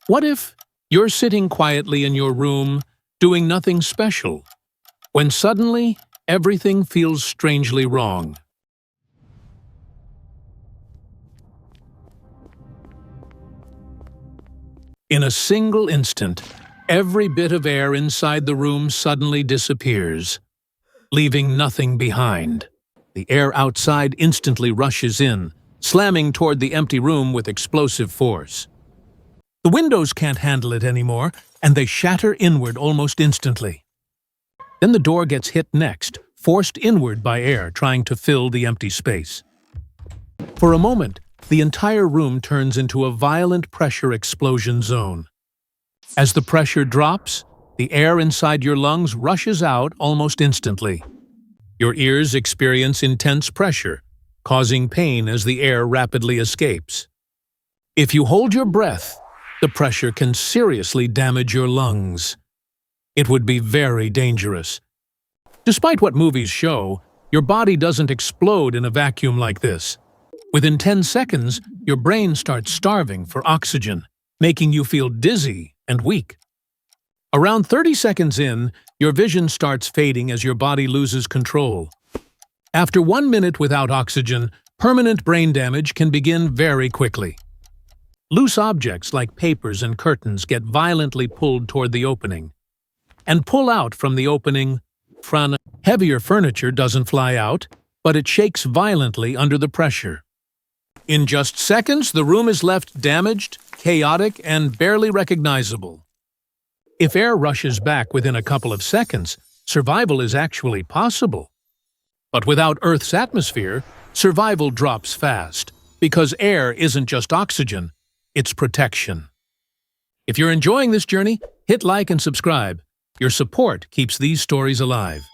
What if you're sitting quietly in your room, doing nothing special, when suddenly everything feels strangely wrong? In a single instant, every bit of air inside the room suddenly disappears, leaving nothing behind. The air outside instantly rushes in, slamming toward the empty room with explosive force. The windows can't handle it anymore, and they shatter inward almost instantly. Then the door gets hit next, forced inward by air trying to fill the empty space. For a moment, the entire room turns into a violent pressure explosion zone. As the pressure drops, the air inside your lungs rushes out almost instantly. Your ears experience intense pressure, causing pain as the air rapidly escapes. If you hold your breath, the pressure can seriously damage your lungs. It would be very dangerous. Despite what movies show, your body doesn't explode in a vacuum like this. Within 10 seconds, your brain starts starving for oxygen, making you feel dizzy and weak. Around 30 seconds in, your vision starts fading as your body loses control. After 1 minute without oxygen, permanent brain damage can begin very quickly. Loose objects like papers and curtains get violently pulled toward the opening, and pull out from the opening. Heavier furniture doesn't fly out, but it shakes violently under the pressure. In just seconds, the room is left damaged, chaotic, and barely recognizable. If air rushes back within a couple of seconds, survival is actually possible. But without Earth's atmosphere, survival drops fast, because air isn't just oxygen, it's protection. If you're enjoying this journey, hit like and subscribe. Your support keeps these stories alive.